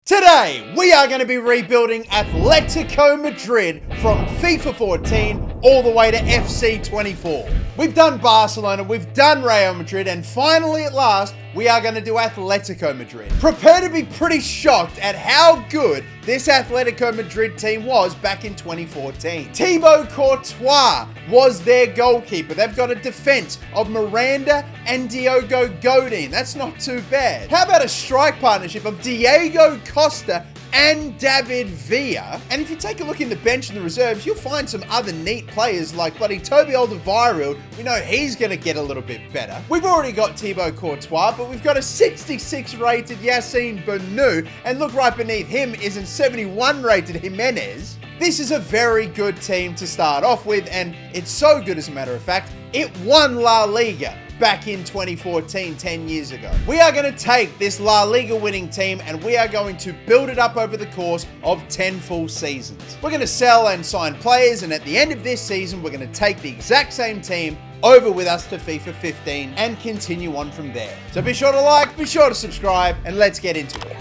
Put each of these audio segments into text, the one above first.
Today, we are going to be rebuilding Atletico Madrid from FIFA 14 all the way to FC 24. We've done Barcelona, we've done Real Madrid, and finally at last, we are going to do Atletico Madrid. Prepare to be pretty shocked at how good this Atletico Madrid team was back in 2014. Thibaut Courtois was their goalkeeper. They've got a defense of Miranda and Diogo Godin. That's not too bad. How about a strike partnership of Diego Costa and David Villa? And if you take a look in the bench and the reserves, you'll find some other neat players like bloody Toby Alderweireld. We know he's going to get a little bit better. We've already got Thibaut Courtois, but we've got a 66 rated Yassine Bounou, and look right beneath him is a 71 rated Jimenez. This is a very good team to start off with, and it's so good, as a matter of fact, it won La Liga back in 2014, 10 years ago. We are going to take this La Liga winning team and we are going to build it up over the course of 10 full seasons. We're going to sell and sign players, and at the end of this season, we're going to take the exact same team over with us to FIFA 15 and continue on from there. So be sure to like, be sure to subscribe, and let's get into it.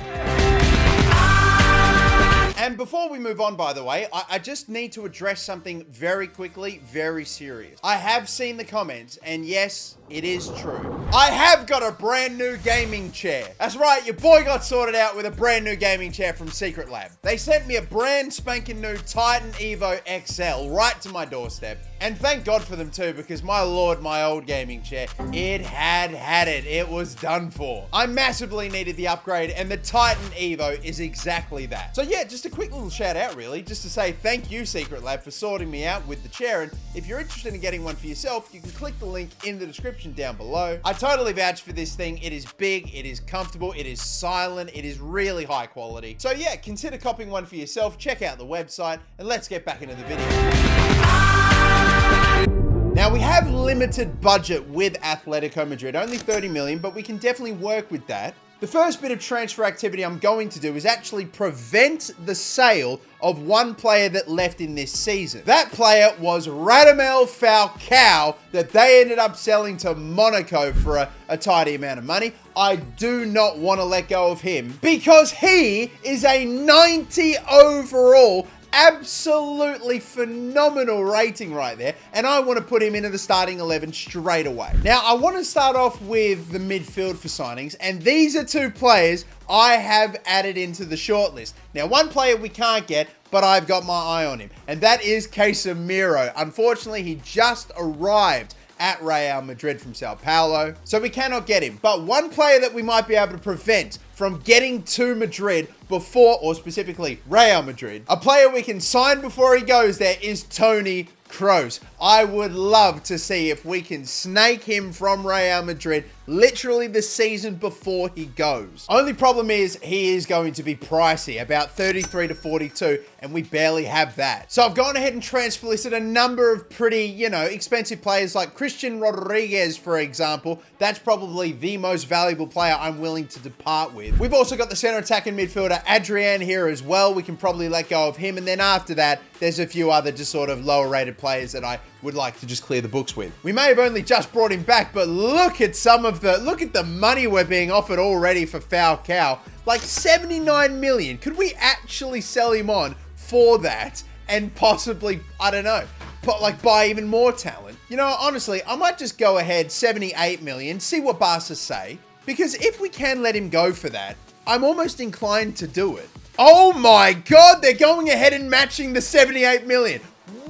And before we move on, by the way, I just need to address something very quickly, very serious. I have seen the comments, and yes, it is true. I have got a brand new gaming chair. That's right, your boy got sorted out with a brand new gaming chair from Secret Lab. They sent me a brand spanking new Titan Evo XL right to my doorstep. And thank God for them too, because my lord, my old gaming chair, it had it. It was done for. I massively needed the upgrade, and the Titan Evo is exactly that. So yeah, just a quick little shout out really, just to say thank you, Secret Lab, for sorting me out with the chair. And if you're interested in getting one for yourself, you can click the link in the description down below. I totally vouch for this thing. It is big, it is comfortable, it is silent, it is really high quality. So yeah, consider copying one for yourself. Check out the website, and let's get back into the video. Now, we have limited budget with Atletico Madrid, only 30 million, but we can definitely work with that. The first bit of transfer activity I'm going to do is actually prevent the sale of one player that left in this season. That player was Radamel Falcao that they ended up selling to Monaco for a tidy amount of money. I do not want to let go of him because he is a 90 overall. Absolutely phenomenal rating right there, and I want to put him into the starting 11 straight away. Now, I want to start off with the midfield for signings, and these are two players I have added into the shortlist. Now, one player we can't get, but I've got my eye on him, and that is Casemiro. Unfortunately, he just arrived at Real Madrid from Sao Paulo, so we cannot get him. But one player that we might be able to prevent from getting to Madrid before, or specifically Real Madrid, a player we can sign before he goes there, is Toni Kroos. I would love to see if we can snake him from Real Madrid literally the season before he goes. Only problem is he is going to be pricey, about 33 to 42, and we barely have that. So I've gone ahead and transfer listed a number of pretty, expensive players like Christian Rodriguez, for example. That's probably the most valuable player I'm willing to depart with. We've also got the center attacking midfielder Adrian here as well. We can probably let go of him, and then after that, there's a few other just sort of lower rated players that I would like to just clear the books with. We may have only just brought him back, but look at the money we're being offered already for Falcao. Like 79 million. Could we actually sell him on for that and possibly, I don't know, buy even more talent? Honestly, I might just go ahead 78 million, see what Barca say, because if we can let him go for that, I'm almost inclined to do it. Oh my God, they're going ahead and matching the 78 million.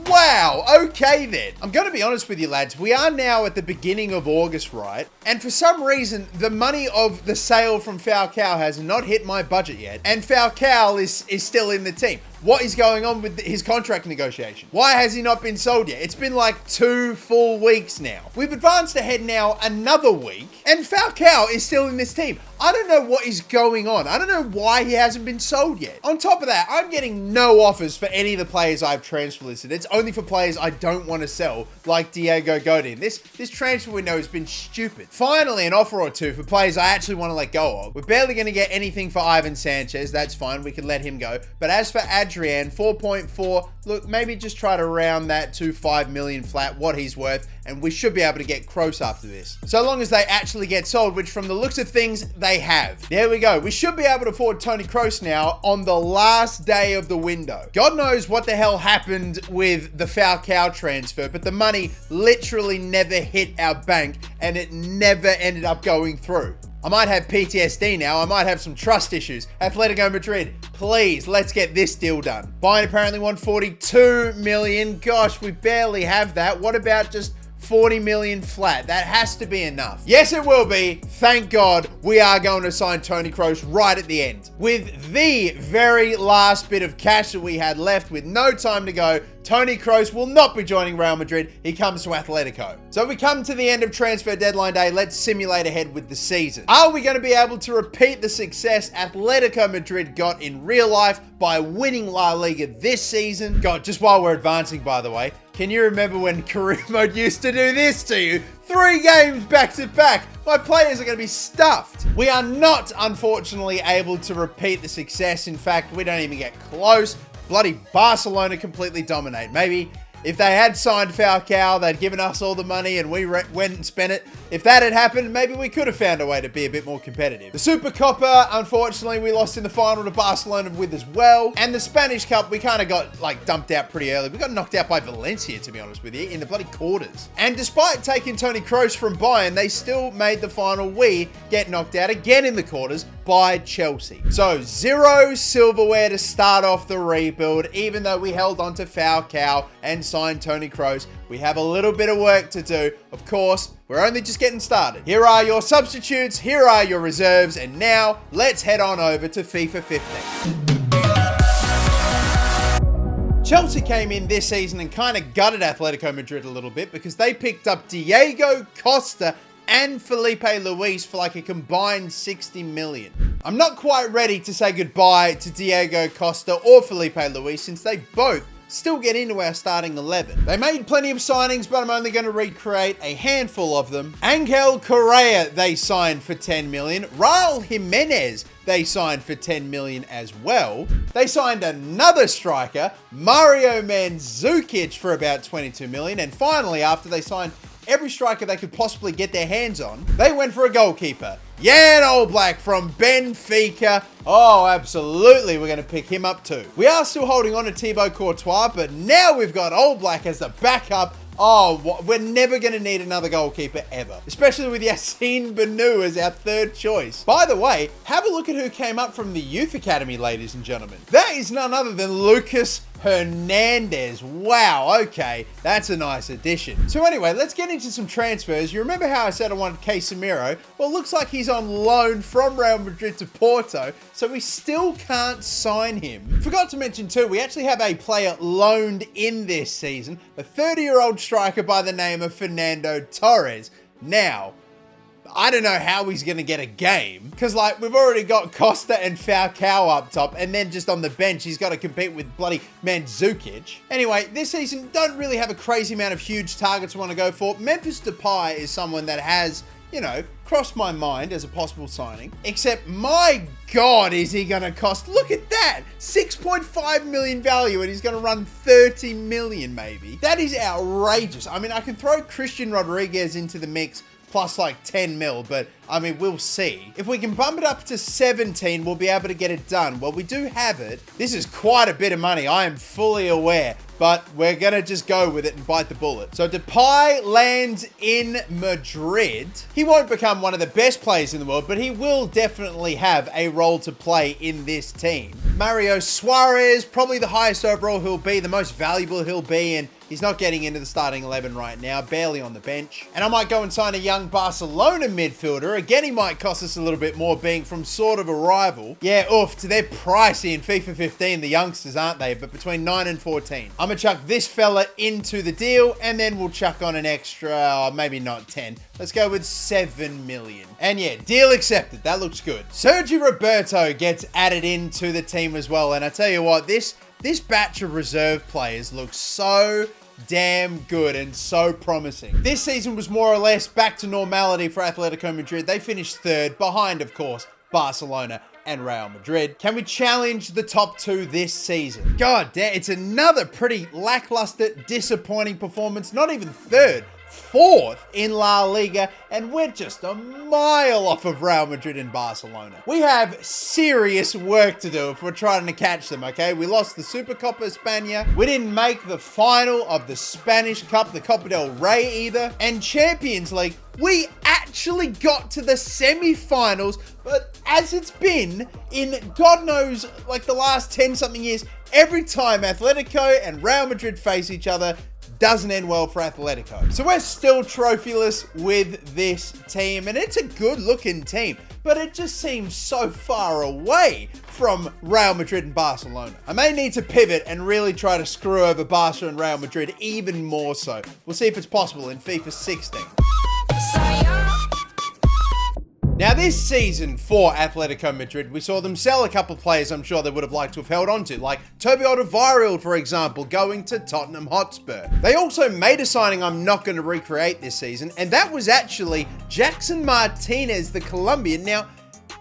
Wow, okay then. I'm going to be honest with you, lads. We are now at the beginning of August, right? And for some reason, the money of the sale from Falcao has not hit my budget yet. And Falcao is still in the team. What is going on with his contract negotiation? Why has he not been sold yet? It's been like 2 full weeks now. We've advanced ahead now another week, and Falcao is still in this team. I don't know what is going on. I don't know why he hasn't been sold yet. On top of that, I'm getting no offers for any of the players I've transfer listed. It's only for players I don't want to sell, like Diego Godin. This transfer window has been stupid. Finally, an offer or two for players I actually want to let go of. We're barely going to get anything for Ivan Sanchez. That's fine. We can let him go. But as for Adrian, 4.4. Look, maybe just try to round that to 5 million flat, what he's worth, and we should be able to get Kroos after this. So long as they actually get sold, which from the looks of things, they have. There we go. We should be able to afford Toni Kroos now on the last day of the window. God knows what the hell happened with the Falcao transfer, but the money literally never hit our bank and it never ended up going through. I might have PTSD now. I might have some trust issues. Atletico Madrid, please, let's get this deal done. Bayern apparently want 42 million. Gosh, we barely have that. What about just 40 million flat? That has to be enough. Yes, it will be. Thank God we are going to sign Toni Kroos right at the end. With the very last bit of cash that we had left with no time to go, Toni Kroos will not be joining Real Madrid. He comes to Atletico. So we come to the end of transfer deadline day. Let's simulate ahead with the season. Are we going to be able to repeat the success Atletico Madrid got in real life by winning La Liga this season? God, just while we're advancing, by the way, can you remember when career mode used to do this to you? 3 games back to back. My players are going to be stuffed. We are not, unfortunately, able to repeat the success. In fact, we don't even get close. Bloody Barcelona completely dominate. Maybe if they had signed Falcao, they'd given us all the money and we went and spent it. If that had happened, maybe we could have found a way to be a bit more competitive. The Super Copa, unfortunately, we lost in the final to Barcelona with as well. And the Spanish Cup, we kind of got like dumped out pretty early. We got knocked out by Valencia, to be honest with you, in the bloody quarters. And despite taking Toni Kroos from Bayern, they still made the final. We get knocked out again in the quarters by Chelsea. So 0 silverware to start off the rebuild, even though we held on to Falcao and signed Toni Kroos. We have a little bit of work to do. Of course, we're only just getting started. Here are your substitutes, here are your reserves, and now let's head on over to FIFA 15. Chelsea came in this season and kind of gutted Atletico Madrid a little bit because they picked up Diego Costa and Felipe Luis for like a combined 60 million. I'm not quite ready to say goodbye to Diego Costa or Felipe Luis since they both still get into our starting 11. They made plenty of signings, but I'm only going to recreate a handful of them. Angel Correa, they signed for 10 million. Raul Jimenez, they signed for 10 million as well. They signed another striker, Mario Mandzukic, for about 22 million. And finally, after they signed every striker they could possibly get their hands on, they went for a goalkeeper. Jan Oblak from Benfica. Oh, absolutely. We're going to pick him up too. We are still holding on to Thibaut Courtois, but now we've got Oblak as the backup. Oh, we're never going to need another goalkeeper ever, especially with Yassine Benu as our third choice. By the way, have a look at who came up from the youth academy, ladies and gentlemen. That is none other than Lucas Hernandez. Wow, okay, that's a nice addition. So anyway, let's get into some transfers. You remember how I said I wanted Casemiro? Well, looks like he's on loan from Real Madrid to Porto, so we still can't sign him. Forgot to mention too, we actually have a player loaned in this season, a 30-year-old striker by the name of Fernando Torres. Now, I don't know how he's going to get a game because, like, we've already got Costa and Falcao up top, and then just on the bench, he's got to compete with bloody Mandzukic. Anyway, this season, don't really have a crazy amount of huge targets I want to go for. Memphis Depay is someone that has, you know, crossed my mind as a possible signing, except my God, is he going to cost, look at that, 6.5 million value, and he's going to run 30 million maybe. That is outrageous. I mean, I can throw Christian Rodriguez into the mix plus like 10 mil, but I mean, we'll see. If we can bump it up to 17, we'll be able to get it done. Well, we do have it. This is quite a bit of money. I am fully aware, but we're going to just go with it and bite the bullet. So Depay lands in Madrid. He won't become one of the best players in the world, but he will definitely have a role to play in this team. Mario Suarez, probably the highest overall he'll be, the most valuable he'll be, and he's not getting into the starting 11 right now, barely on the bench. And I might go and sign a young Barcelona midfielder. Again, he might cost us a little bit more, being from sort of a rival. Yeah, oof, they're pricey in FIFA 15, the youngsters, aren't they? But between 9 and 14. I'm gonna chuck this fella into the deal, and then we'll chuck on an extra, maybe not 10. Let's go with 7 million. And yeah, deal accepted. That looks good. Sergio Roberto gets added into the team as well. And I tell you what, this batch of reserve players looks so damn good and so promising. This season was more or less back to normality for Atletico Madrid. They finished third, behind, of course, Barcelona and Real Madrid. Can we challenge the top two this season? God damn, it's another pretty lackluster, disappointing performance. Not even third, fourth in La Liga, and we're just a mile off of Real Madrid and Barcelona. We have serious work to do if we're trying to catch them, okay? We lost the Supercopa España. We didn't make the final of the Spanish Cup, the Copa del Rey either. And Champions League, we actually got to the semi-finals, but as it's been in God knows, like the last 10-something years, every time Atletico and Real Madrid face each other, doesn't end well for Atletico. So we're still trophyless with this team, and it's a good looking team, but it just seems so far away from Real Madrid and Barcelona. I may need to pivot and really try to screw over Barca and Real Madrid even more so. We'll see if it's possible in FIFA 16. Now this season for Atletico Madrid, we saw them sell a couple players I'm sure they would have liked to have held on to, like Toby Alderweireld, for example, going to Tottenham Hotspur. They also made a signing I'm not going to recreate this season, and that was actually Jackson Martinez, the Colombian. Now,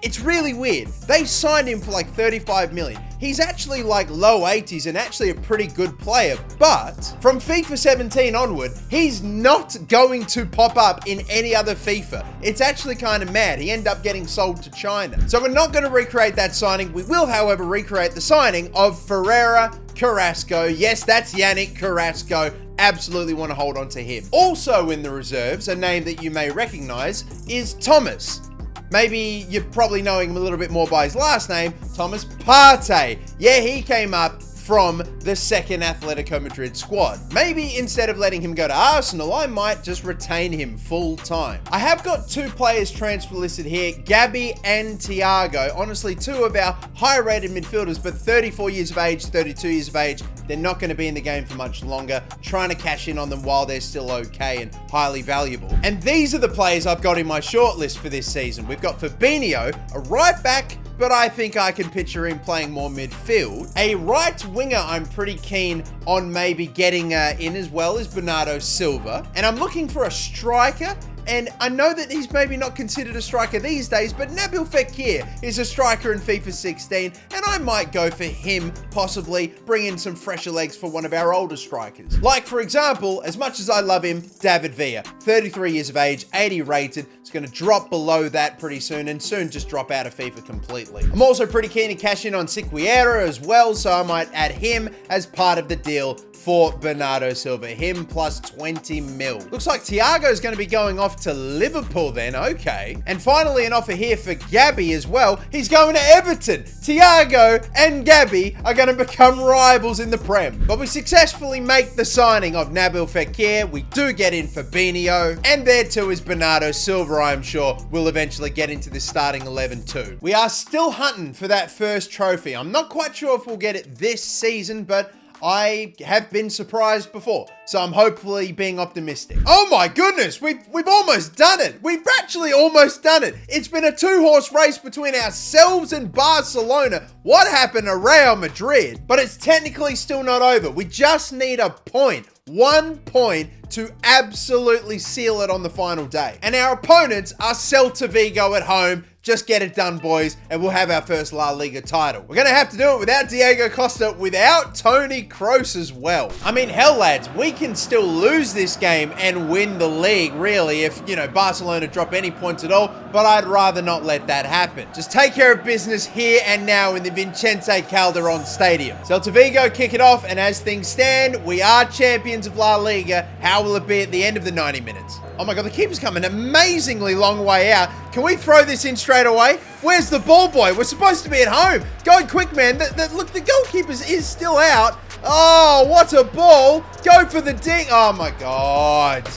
it's really weird. They signed him for like 35 million. He's actually like low 80s and actually a pretty good player, but from FIFA 17 onward, he's not going to pop up in any other FIFA. It's actually kind of mad. He ended up getting sold to China. So we're not going to recreate that signing. We will, however, recreate the signing of Ferreira Carrasco. Yes, that's Yannick Carrasco. Absolutely want to hold on to him. Also in the reserves, a name that you may recognize is Thomas. Maybe you're probably knowing him a little bit more by his last name, Thomas Partey. Yeah, he came up from the second Atletico Madrid squad. Maybe instead of letting him go to Arsenal, I might just retain him full time. I have got two players transfer listed here, Gabby and Thiago. Honestly, two of our high rated midfielders, but 34 years of age, 32 years of age. They're not going to be in the game for much longer. Trying to cash in on them while they're still okay and highly valuable. And these are the players I've got in my shortlist for this season. We've got Fabinho, a right back, but I think I can picture him playing more midfield. A right winger I'm pretty keen on maybe getting in, as well as Bernardo Silva. And I'm looking for a striker. And I know that he's maybe not considered a striker these days, but Nabil Fekir is a striker in FIFA 16, and I might go for him, possibly bring in some fresher legs for one of our older strikers. Like, for example, as much as I love him, David Villa, 33 years of age, 80 rated. It's going to drop below that pretty soon, and soon just drop out of FIFA completely. I'm also pretty keen to cash in on Siquiera as well, so I might add him as part of the deal for Bernardo Silva. Him plus 20 mil. Looks like Thiago's going to be going off to Liverpool then. Okay. And finally, an offer here for Gabby as well. He's going to Everton. Thiago and Gabby are going to become rivals in the Prem. But we successfully make the signing of Nabil Fekir. We do get in Fabinho. And there too is Bernardo Silva, I'm sure, will eventually get into this starting 11 too. We are still hunting for that first trophy. I'm not quite sure if we'll get it this season, but I have been surprised before, so I'm hopefully being optimistic. Oh my goodness, we've almost done it. We've actually almost done it. It's been a two-horse race between ourselves and Barcelona. What happened to Real Madrid? But it's technically still not over. We just need a point. 1 point to absolutely seal it on the final day. And our opponents are Celta Vigo at home. Just get it done, boys, and we'll have our first La Liga title. We're going to have to do it without Diego Costa, without Toni Kroos as well. I mean, hell, lads, we can still lose this game and win the league, really, if, Barcelona drop any points at all, but I'd rather not let that happen. Just take care of business here and now in the Vicente Calderon Stadium. Celta Vigo kick it off, and as things stand, we are champions of La Liga. How will it be at the end of the 90 minutes? Oh my God, the keeper's come an amazingly long way out. Can we throw this in straight away? Where's the ball boy? We're supposed to be at home. Going quick, man. Look, the goalkeeper is still out. Oh, what a ball. Go for the ding. Oh my God.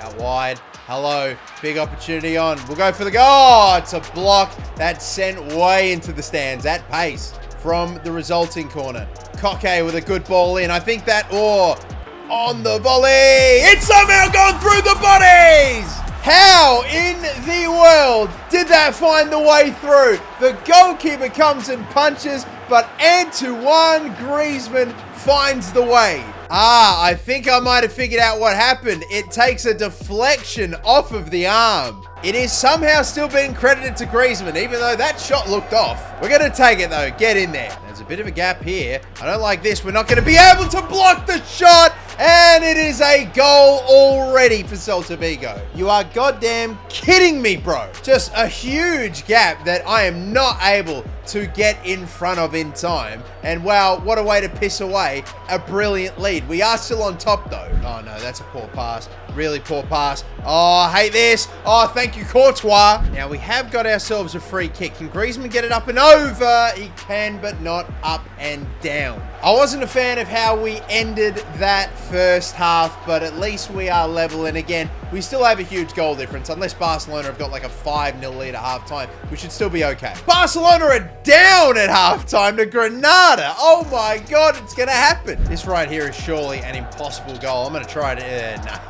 Out wide. Hello. Big opportunity on. We'll go for the goal. Oh, it's a block. That's sent way into the stands at pace from the resulting corner. Koke with a good ball in. I think that, on the volley. It's somehow gone through the bodies. How in the world did that find the way through? The goalkeeper comes and punches, but Antoine Griezmann finds the way. Ah, I think I might have figured out what happened. It takes a deflection off of the arm. It is somehow still being credited to Griezmann, even though that shot looked off. We're going to take it, though. Get in there. There's a bit of a gap here. I don't like this. We're not going to be able to block the shot. And it is a goal already for Celta Vigo. You are goddamn kidding me, bro. Just a huge gap that I am not able to get in front of in time. And wow, what a way to piss away a brilliant lead. We are still on top, though. Oh, no, that's a poor pass. Really poor pass. Oh, I hate this. Oh, thank you, Courtois. Now, we have got ourselves a free kick. Can Griezmann get it up and over? He can, but not up and down. I wasn't a fan of how we ended that first half, but at least we are level. And again, we still have a huge goal difference. Unless Barcelona have got like a 5-0 lead at halftime, we should still be okay. Barcelona are down at halftime to Granada. Oh my God, it's going to happen. This right here is surely an impossible goal. I'm going to try to...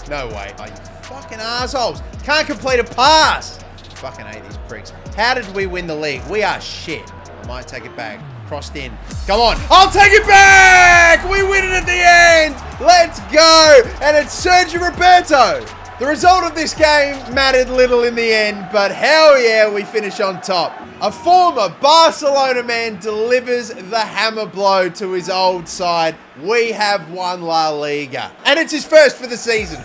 No way. Oh, you fucking assholes. Can't complete a pass. Fucking hate these pricks. How did we win the league? We are shit. I might take it back. Crossed in. Come on. I'll take it back. We win it at the end. Let's go. And it's Sergio Roberto. The result of this game mattered little in the end, but hell yeah, we finish on top. A former Barcelona man delivers the hammer blow to his old side. We have won La Liga. And it's his first for the season.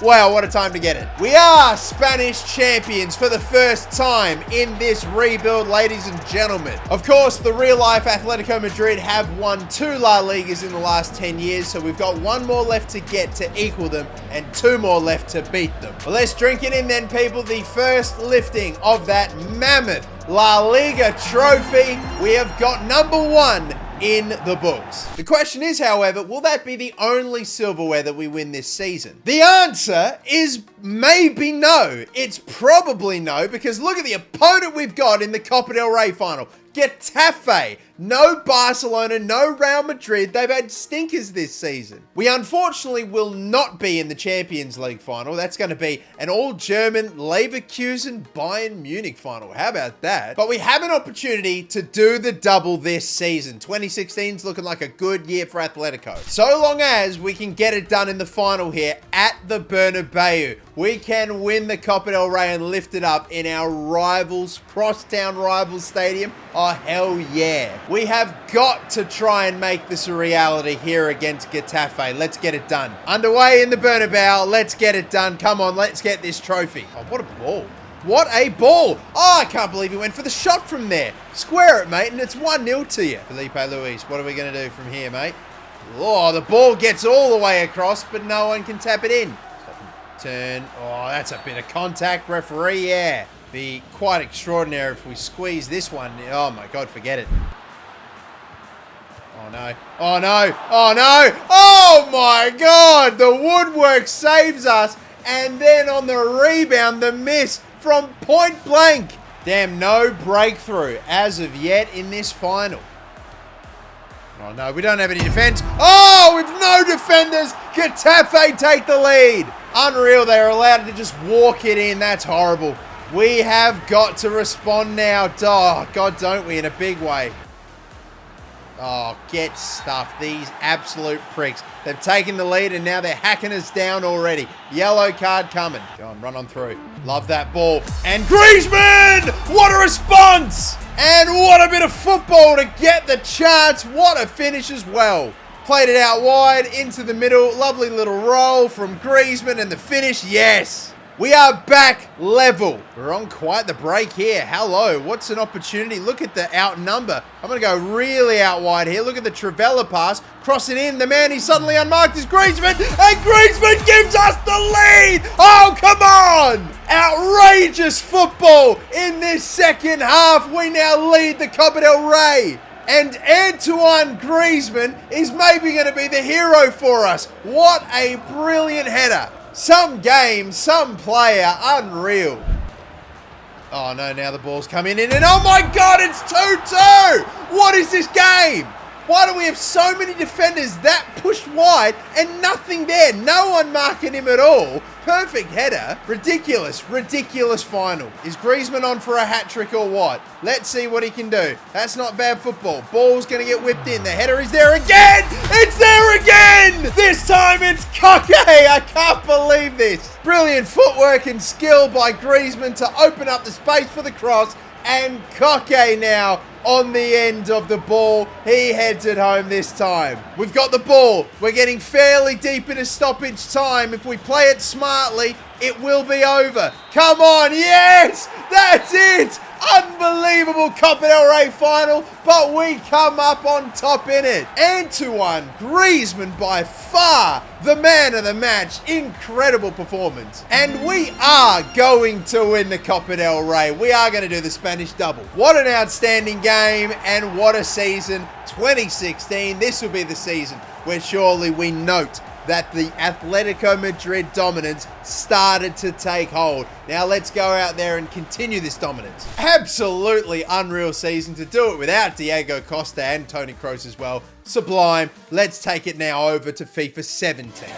Wow, what a time to get it. We are Spanish champions for the first time in this rebuild, ladies and gentlemen. Of course, the real-life Atletico Madrid have won 2 La Ligas in the last 10 years, so we've got 1 more left to get to equal them and 2 more left to beat them. Well, let's drink it in then, people. The first lifting of that mammoth La Liga trophy. We have got number 1 in the books. The question is, however, will that be the only silverware that we win this season? The answer is maybe no. It's probably no, because look at the opponent we've got in the Copa del Rey final. Getafe. No Barcelona, no Real Madrid. They've had stinkers this season. We unfortunately will not be in the Champions League final. That's going to be an all-German Leverkusen Bayern Munich final. How about that? But we have an opportunity to do the double this season. 2016 is looking like a good year for Atletico. So long as we can get it done in the final here at the Bernabeu, we can win the Copa del Rey and lift it up in our rivals, crosstown rivals stadium. Oh, hell yeah. We have got to try and make this a reality here against Getafe. Let's get it done. Underway in the Bernabeu. Let's get it done. Come on, let's get this trophy. Oh, what a ball. What a ball. Oh, I can't believe he went for the shot from there. Square it, mate, and it's 1-0 to you. Felipe Luis, what are we going to do from here, mate? Oh, the ball gets all the way across, but no one can tap it in. Turn. Oh, that's a bit of contact, referee, yeah. Be quite extraordinary if we squeeze this one. Oh my God, forget it. Oh no. Oh no. Oh no. Oh my God. The woodwork saves us. And then on the rebound, the miss from point blank. Damn, no breakthrough as of yet in this final. Oh no, we don't have any defense. Oh, with no defenders, Getafe take the lead. Unreal, they're allowed to just walk it in. That's horrible. We have got to respond now. Oh, God, don't we, in a big way. Oh, get stuffed. These absolute pricks. They've taken the lead and now they're hacking us down already. Yellow card coming. Go on, run on through. Love that ball. And Griezmann! What a response! And what a bit of football to get the chance. What a finish as well. Played it out wide, into the middle. Lovely little roll from Griezmann and the finish. Yes! We are back level. We're on quite the break here. Hello, what's an opportunity? Look at the outnumber. I'm going to go really out wide here. Look at the Trivela pass. Cross it in. The man he's suddenly unmarked is Griezmann. And Griezmann gives us the lead. Oh, come on. Outrageous football in this second half. We now lead the Copa del Rey. And Antoine Griezmann is maybe going to be the hero for us. What a brilliant header. Some game, some player, unreal. Oh no, now the ball's coming in and oh my God, it's 2-2! What is this game? Why do we have so many defenders that pushed wide and nothing there? No one marking him at all. Perfect header. Ridiculous, ridiculous final. Is Griezmann on for a hat trick or what? Let's see what he can do. That's not bad football. Ball's going to get whipped in. The header is there again. It's there again. This time it's Costa. I can't believe this. Brilliant footwork and skill by Griezmann to open up the space for the cross. And Costa now on the end of the ball. He heads it home this time. We've got the ball. We're getting fairly deep into stoppage time. If we play it smartly, it will be over. Come on, yes! That's it! Unbelievable Copa del Rey final, but we come up on top in it. And to one, Griezmann by far the man of the match. Incredible performance. And we are going to win the Copa del Rey. We are going to do the Spanish double. What an outstanding game and what a season. 2016, this will be the season where surely we note that the Atletico Madrid dominance started to take hold. Now let's go out there and continue this dominance. Absolutely unreal season to do it without Diego Costa and Toni Kroos as well. Sublime. Let's take it now over to FIFA 17.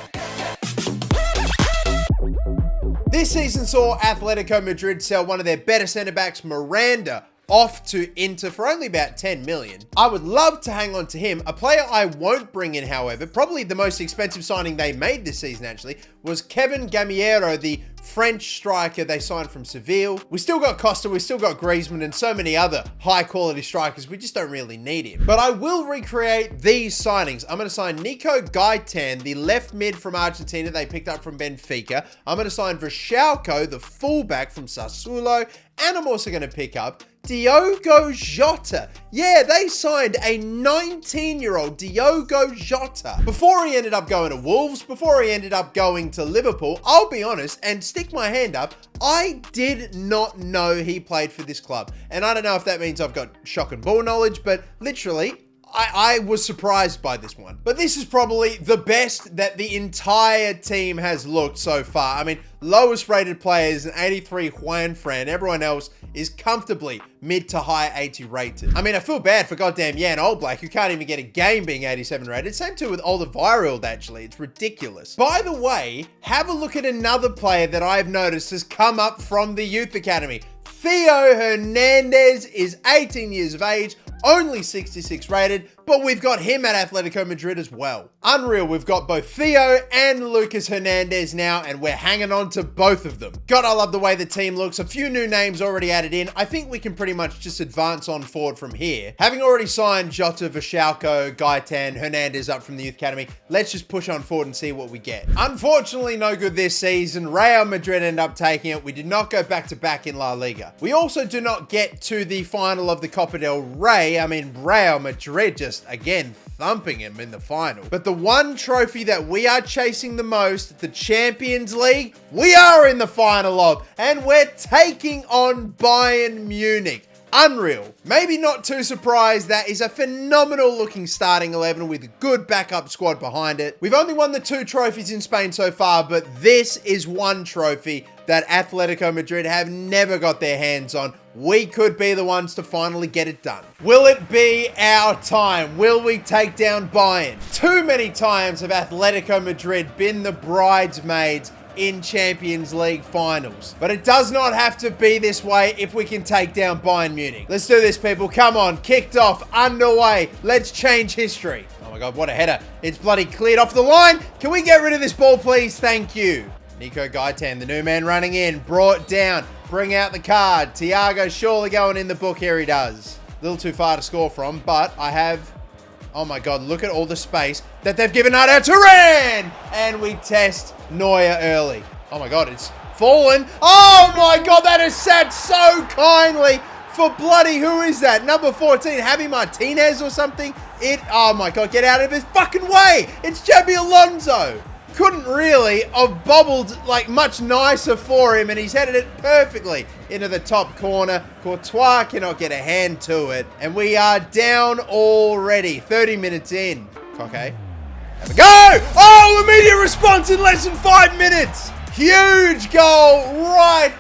This season saw Atletico Madrid sell one of their better centre-backs, Miranda, off to Inter for only about 10 million. I would love to hang on to him. A player I won't bring in, however, probably the most expensive signing they made this season actually, was Kevin Gamiero, the French striker they signed from Seville. We still got Costa, we still got Griezmann and so many other high quality strikers. We just don't really need him. But I will recreate these signings. I'm going to sign Nico Gaetan, the left mid from Argentina they picked up from Benfica. I'm going to sign Falcao, the fullback from Sassuolo. And I'm also going to pick up Diogo Jota. Yeah, they signed a 19-year-old Diogo Jota. Before he ended up going to Wolves, before he ended up going to Liverpool, I'll be honest and stick my hand up, I did not know he played for this club. And I don't know if that means I've got shock and ball knowledge, but literally, I was surprised by this one. But this is probably the best that the entire team has looked so far. I mean, lowest rated players, an 83 Juanfran. Everyone else is comfortably mid to high 80 rated. I mean, I feel bad for goddamn Jan Oblak, who can't even get a game being 87 rated. Same too with Alderweireld, actually. It's ridiculous. By the way, have a look at another player that I've noticed has come up from the youth academy. Theo Hernandez is 18 years of age, only 66 rated, but we've got him at Atletico Madrid as well. Unreal, we've got both Theo and Lucas Hernandez now, and we're hanging on to both of them. God, I love the way the team looks. A few new names already added in. I think we can pretty much just advance on forward from here. Having already signed Jota, Falcao, Gaetan, Hernandez up from the youth academy, let's just push on forward and see what we get. Unfortunately, no good this season. Real Madrid end up taking it. We did not go back-to-back in La Liga. We also do not get to the final of the Copa del Rey. I mean, Real Madrid just, again, thumping him in the final. But the one trophy that we are chasing the most, the Champions League, we are in the final of, and we're taking on Bayern Munich. Unreal. Maybe not too surprised. That is a phenomenal looking starting 11 with a good backup squad behind it. We've only won the 2 trophies in Spain so far, but this is one trophy that Atletico Madrid have never got their hands on. We could be the ones to finally get it done. Will it be our time? Will we take down Bayern? Too many times have Atletico Madrid been the bridesmaids in Champions League finals. But it does not have to be this way if we can take down Bayern Munich. Let's do this, people. Come on. Kicked off. Underway. Let's change history. Oh my God, what a header. It's bloody cleared off the line. Can we get rid of this ball, please? Thank you. Nico Gaetan, the new man running in. Brought down. Bring out the card. Thiago surely going in the book. Here he does. A little too far to score from, but I have... Oh my God, look at all the space that they've given out to Turan! And we test Neuer early. Oh my God, it's fallen. Oh my God, that is sat so kindly for bloody, who is that? Number 14, Javi Martinez or something? Oh my God, get out of his fucking way! It's Xabi Alonso! Couldn't really have bobbled like much nicer for him, and he's headed it perfectly into the top corner. Courtois cannot get a hand to it, and we are down already. 30 minutes in. Okay. Have a go! Oh, immediate response in less than 5 minutes! Huge goal right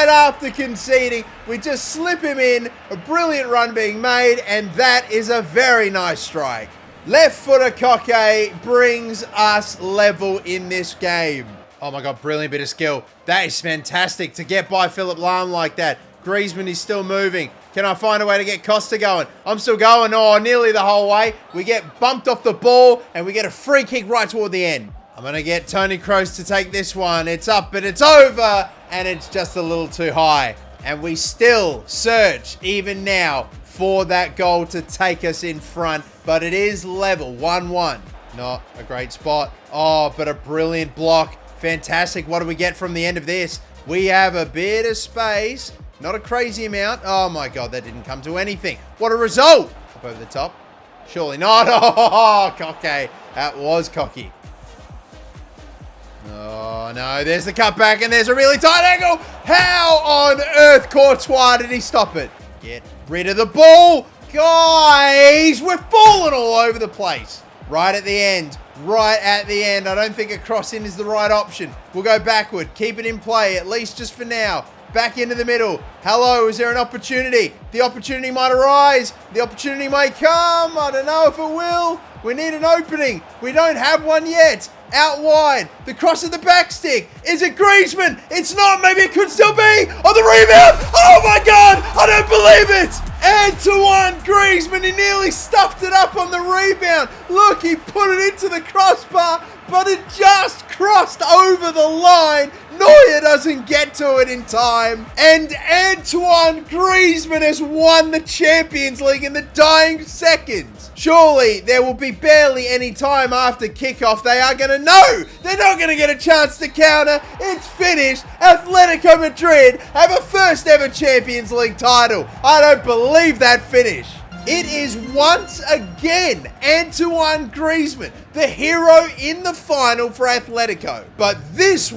after conceding. We just slip him in. A brilliant run being made, and that is a very nice strike. Left footer Costa brings us level in this game. Oh my God, brilliant bit of skill. That is fantastic to get by Philip Lahm like that. Griezmann is still moving. Can I find a way to get Costa going? I'm still going. Oh, nearly the whole way. We get bumped off the ball, and we get a free kick right toward the end. I'm going to get Toni Kroos to take this one. It's up, but it's over, and it's just a little too high. And we still search, even now, for that goal to take us in front, but it is level, 1-1. Not a great spot. Oh, but a brilliant block. Fantastic. What do we get from the end of this? We have a bit of space. Not a crazy amount. Oh my God, that didn't come to anything. What a result. Up over the top. Surely not. Oh, cocky. That was cocky. Oh no, there's the cutback and there's a really tight angle. How on earth Courtois did he stop it? Get rid of the ball. Guys, we're falling all over the place. Right at the end. I don't think a cross in is the right option. We'll go backward. Keep it in play, at least just for now. Back into the middle. Hello, is there an opportunity? The opportunity might arise. The opportunity might come. I don't know if it will. We need an opening. We don't have one yet. Out wide. The cross of the back stick. Is it Griezmann? It's not. Maybe it could still be. Oh, the rebound. Oh my God. I don't believe it. And to one, Griezmann. He nearly stuffed it up on the rebound. Look, he put it into the crossbar, but it just crossed over the line. Neuer doesn't get to it in time. And Antoine Griezmann has won the Champions League in the dying seconds. Surely there will be barely any time after kickoff. They are going to know. They're not going to get a chance to counter. It's finished. Atletico Madrid have a first ever Champions League title. I don't believe that finish. It is once again Antoine Griezmann, the hero in the final for Atletico. But this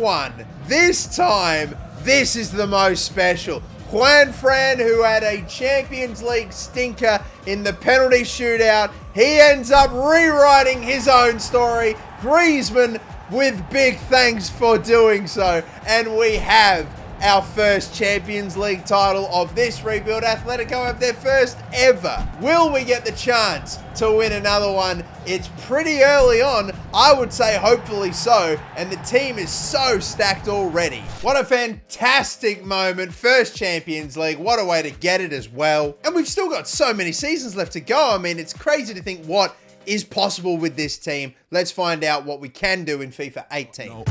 time, this is the most special. Juanfran, who had a Champions League stinker in the penalty shootout, he ends up rewriting his own story. Griezmann with big thanks for doing so. And we have our first Champions League title of this rebuild. Atletico have their first ever. Will we get the chance to win another one? It's pretty early on. I would say hopefully so. And the team is so stacked already. What a fantastic moment. First Champions League. What a way to get it as well. And we've still got so many seasons left to go. I mean, it's crazy to think what is possible with this team. Let's find out what we can do in FIFA 18.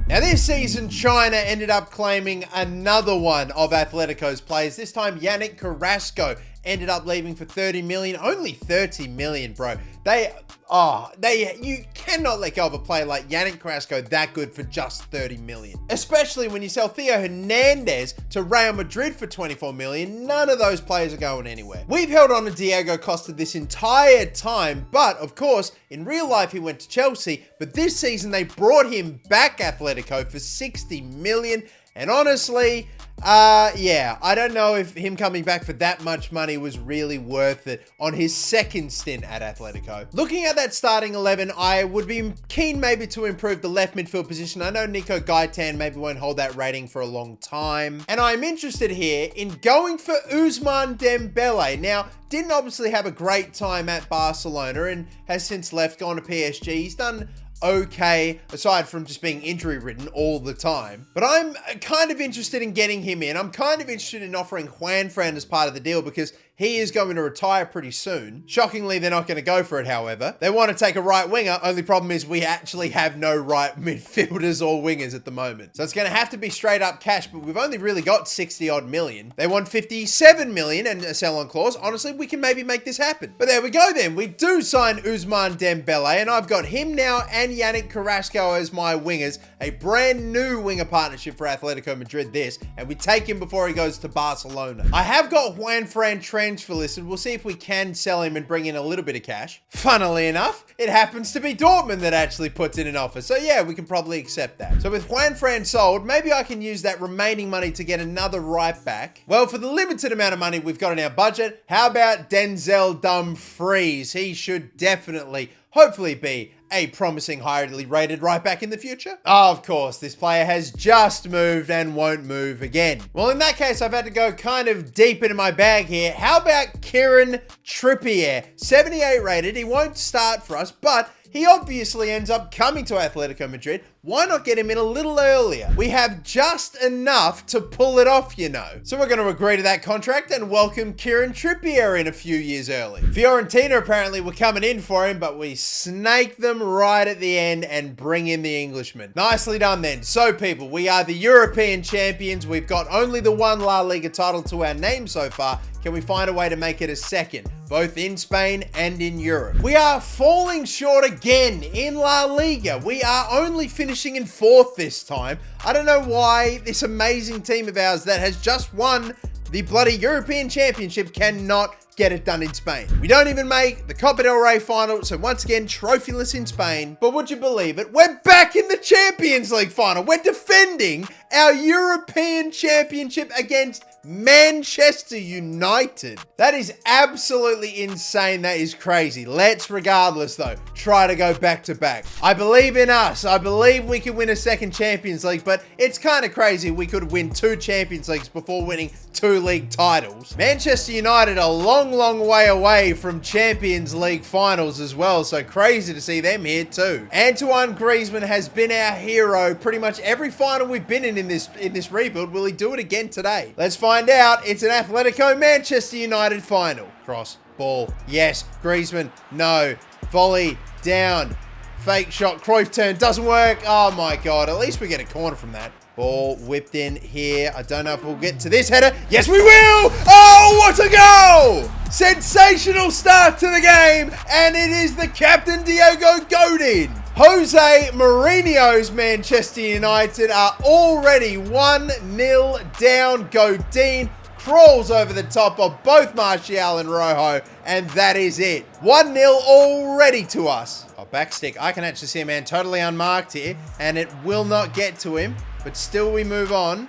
Now this season, China ended up claiming another one of Atletico's players. This time, Yannick Carrasco ended up leaving for 30 million. Only 30 million, bro. You cannot let go of a player like Yannick Carrasco that good for just 30 million. Especially when you sell Theo Hernandez to Real Madrid for 24 million. None of those players are going anywhere. We've held on to Diego Costa this entire time, but of course, in real life, he went to Chelsea, but this season they brought him back Atletico for 60 million. And honestly, I don't know if him coming back for that much money was really worth it on his second stint at Atletico. Looking at that starting 11, I would be keen maybe to improve the left midfield position. I know Nico Gaitan maybe won't hold that rating for a long time. And I'm interested here in going for Ousmane Dembele. Now, didn't obviously have a great time at Barcelona and has since left, gone to PSG. He's done okay, aside from just being injury ridden all the time. But I'm kind of interested in getting him in. I'm kind of interested in offering Juanfran as part of the deal because he is going to retire pretty soon. Shockingly, they're not going to go for it, however. They want to take a right winger. Only problem is we actually have no right midfielders or wingers at the moment. So it's going to have to be straight up cash, but we've only really got 60 odd million. They want 57 million and a sell-on clause. Honestly, we can maybe make this happen. But there we go then. We do sign Ousmane Dembele, and I've got him now and Yannick Carrasco as my wingers. A brand new winger partnership for Atletico Madrid this, and we take him before he goes to Barcelona. I have got Juanfran transfer listed. We'll see if we can sell him and bring in a little bit of cash. Funnily enough, it happens to be Dortmund that actually puts in an offer. So yeah, we can probably accept that. So with Juanfran sold, maybe I can use that remaining money to get another right back. Well, for the limited amount of money we've got in our budget, how about Denzel Dumfries? He should definitely hopefully be a promising highly rated right back in the future? Of course, this player has just moved and won't move again. Well, in that case, I've had to go kind of deep into my bag here. How about Kieran Trippier? 78 rated. He won't start for us, but he obviously ends up coming to Atletico Madrid. Why not get him in a little earlier? We have just enough to pull it off, you know. So we're going to agree to that contract and welcome Kieran Trippier in a few years early. Fiorentina apparently were coming in for him, but we snake them right at the end and bring in the Englishman. Nicely done then. So people, we are the European champions. We've got only the one La Liga title to our name so far. Can we find a way to make it a second, both in Spain and in Europe? We are falling short again in La Liga. We are only finishing in 4th this time. I don't know why this amazing team of ours that has just won the bloody European Championship cannot get it done in Spain. We don't even make the Copa del Rey final, so once again, trophyless in Spain. But would you believe it? We're back in the Champions League final. We're defending our European Championship against Manchester United. That is absolutely insane. That is crazy. Let's, regardless though, try to go back to back. I believe in us. I believe we can win a second Champions League, but it's kind of crazy we could win 2 Champions Leagues before winning 2 league titles. Manchester United a long way away from Champions League finals as well, so crazy to see them here too. Antoine Griezmann has been our hero pretty much every final we've been in this rebuild. Will he do it again today? Let's find out. It's an Atletico Manchester United final. Cross, ball, yes. Griezmann, no. Volley, down. Fake shot, Cruyff turn, doesn't work. Oh my God, at least we get a corner from that. Ball whipped in here. I don't know if we'll get to this header. Yes, we will! Oh, what a goal! Sensational start to the game, and it is the captain, Diogo Godin. Jose Mourinho's Manchester United are already 1-0 down. Godin crawls over the top of both Martial and Rojo, and that is it. 1-0 already to us. Oh, back stick. I can actually see a man totally unmarked here, and it will not get to him, but still we move on.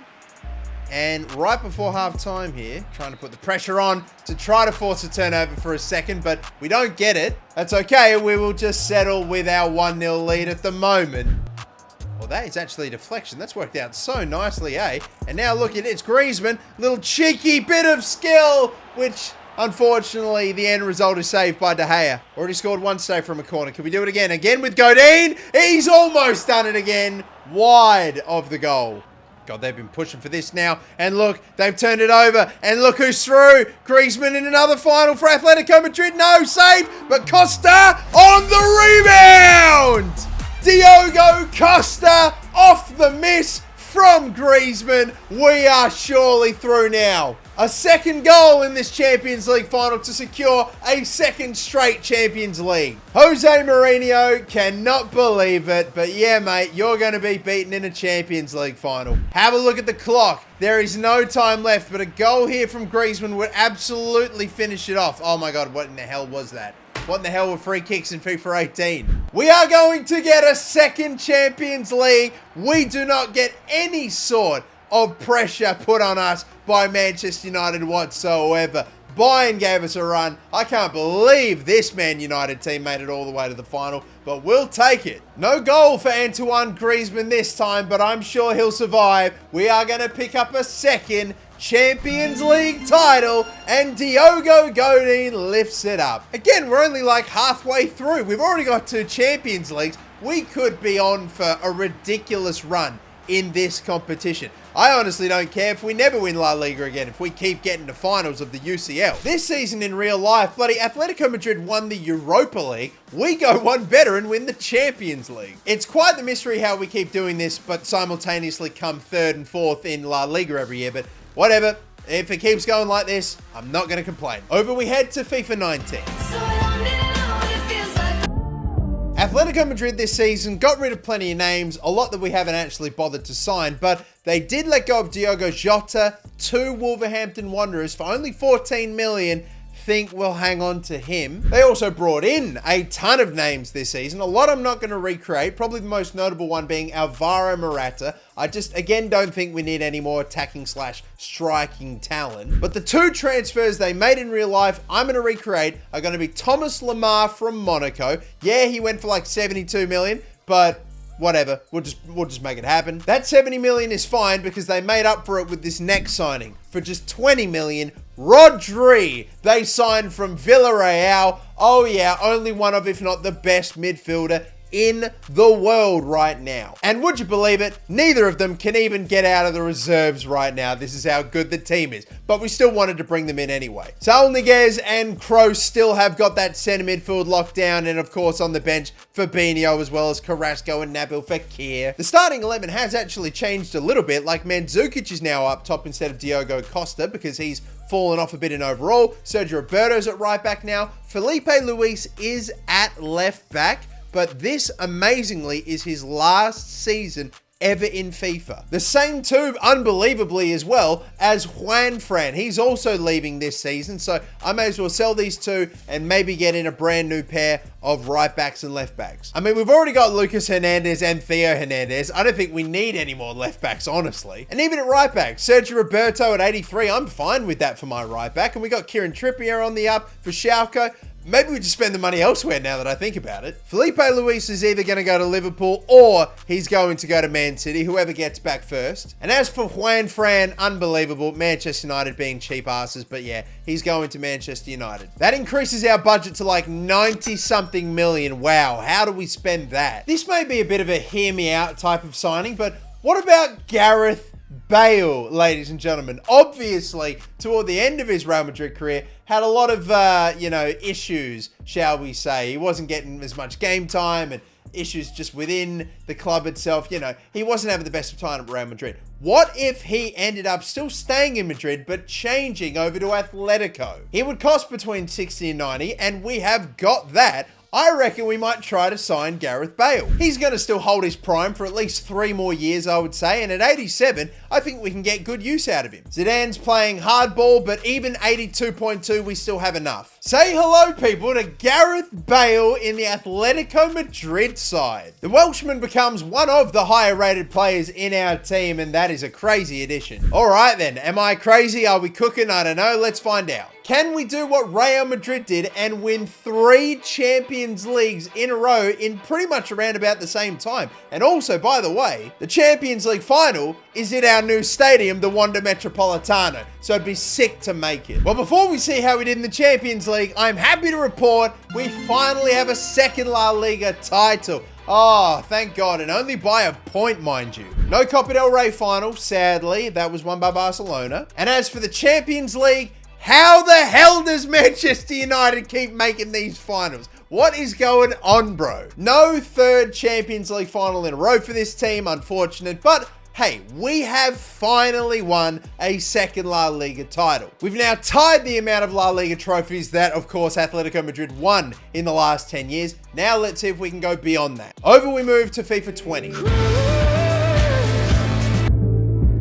And right before half time here, trying to put the pressure on to try to force a turnover for a second, but we don't get it. That's okay. We will just settle with our 1-0 lead at the moment. Well, that is actually a deflection. That's worked out so nicely, eh? And now look at it. It's Griezmann. Little cheeky bit of skill, which unfortunately the end result is saved by De Gea. Already scored one save from a corner. Can we do it again? Again with Godin. He's almost done it again. Wide of the goal. God, they've been pushing for this now. And look, they've turned it over. And look who's through. Griezmann in another final for Atletico Madrid. No save, but Costa on the rebound. Diogo Costa off the miss from Griezmann. We are surely through now. A second goal in this Champions League final to secure a second straight Champions League. Jose Mourinho cannot believe it, but yeah, mate, you're going to be beaten in a Champions League final. Have a look at the clock. There is no time left, but a goal here from Griezmann would absolutely finish it off. Oh my God, what in the hell was that? What in the hell were free kicks in FIFA 18? We are going to get a second Champions League. We do not get any sort of pressure put on us by Manchester United whatsoever. Bayern gave us a run. I can't believe this Man United team made it all the way to the final, but we'll take it. No goal for Antoine Griezmann this time, but I'm sure he'll survive. We are going to pick up a second Champions League title, and Diogo Godin lifts it up. Again, we're only like halfway through. We've already got 2 Champions Leagues. We could be on for a ridiculous run in this competition. I honestly don't care if we never win La Liga again, if we keep getting to finals of the UCL. This season in real life, bloody Atletico Madrid won the Europa League. We go one better and win the Champions League. It's quite the mystery how we keep doing this, but simultaneously come 3rd and 4th in La Liga every year, but whatever. If it keeps going like this, I'm not going to complain. Over we head to FIFA 19. Atletico Madrid this season got rid of plenty of names, a lot that we haven't actually bothered to sign, but they did let go of Diogo Jota to Wolverhampton Wanderers for only 14 million. think we'll hang on to him. They also brought in a ton of names this season. A lot I'm not going to recreate, probably the most notable one being Alvaro Morata. I just, again, don't think we need any more attacking slash striking talent. But the two transfers they made in real life, I'm going to recreate, are going to be Thomas Lemar from Monaco. Yeah, he went for like 72 million, but whatever, we'll just make it happen. That 70 million is fine because they made up for it with this next signing. For just 20 million, Rodri, they signed from Villarreal. Oh yeah, only one of, if not the best midfielder in the world right now. And would you believe it? Neither of them can even get out of the reserves right now. This is how good the team is. But we still wanted to bring them in anyway. Saul Niguez and Kroos still have got that center midfield locked down. And of course on the bench, Fabinho as well as Carrasco and Nabil Fekir. The starting 11 has actually changed a little bit. Like Mandzukic is now up top instead of Diogo Costa because he's fallen off a bit in overall. Sergio Roberto's at right back now. Felipe Luis is at left back. But this, amazingly, is his last season ever in FIFA. The same too, unbelievably as well, as Juan Fran. He's also leaving this season, so I may as well sell these two and maybe get in a brand new pair of right backs and left backs. I mean, we've already got Lucas Hernandez and Theo Hernandez. I don't think we need any more left backs, honestly. And even at right back, Sergio Roberto at 83, I'm fine with that for my right back. And we got Kieran Trippier on the up for Schalke. Maybe we just spend the money elsewhere now that I think about it. Felipe Luis is either going to go to Liverpool or he's going to go to Man City, whoever gets back first. And as for Juan Fran, unbelievable. Manchester United being cheap asses, but yeah, he's going to Manchester United. That increases our budget to like 90-something million. Wow, how do we spend that? This may be a bit of a hear me out type of signing, but what about Gareth Bale, ladies and gentlemen? Obviously, toward the end of his Real Madrid career, had a lot of, issues, shall we say. He wasn't getting as much game time and issues just within the club itself. He wasn't having the best of time at Real Madrid. What if he ended up still staying in Madrid, but changing over to Atletico? He would cost between 60 and 90, and we have got that. I reckon we might try to sign Gareth Bale. He's going to still hold his prime for at least 3 more years, I would say. And at 87, I think we can get good use out of him. Zidane's playing hardball, but even 82.2, we still have enough. Say hello, people, to Gareth Bale in the Atletico Madrid side. The Welshman becomes one of the higher rated players in our team, and that is a crazy addition. All right then, am I crazy? Are we cooking? I don't know. Let's find out. Can we do what Real Madrid did and win 3 Champions Leagues in a row in pretty much around about the same time? And also, by the way, the Champions League final is in our new stadium, the Wanda Metropolitano. So it'd be sick to make it. Well, before we see how we did in the Champions League, I'm happy to report we finally have a second La Liga title. Oh, thank God, and only by a point, mind you. No Copa del Rey final, sadly. That was won by Barcelona. And as for the Champions League, how the hell does Manchester United keep making these finals? What is going on, bro? No third Champions League final in a row for this team, unfortunate, but hey, we have finally won a second La Liga title. We've now tied the amount of La Liga trophies that, of course, Atletico Madrid won in the last 10 years. Now let's see if we can go beyond that. Over we move to FIFA 20.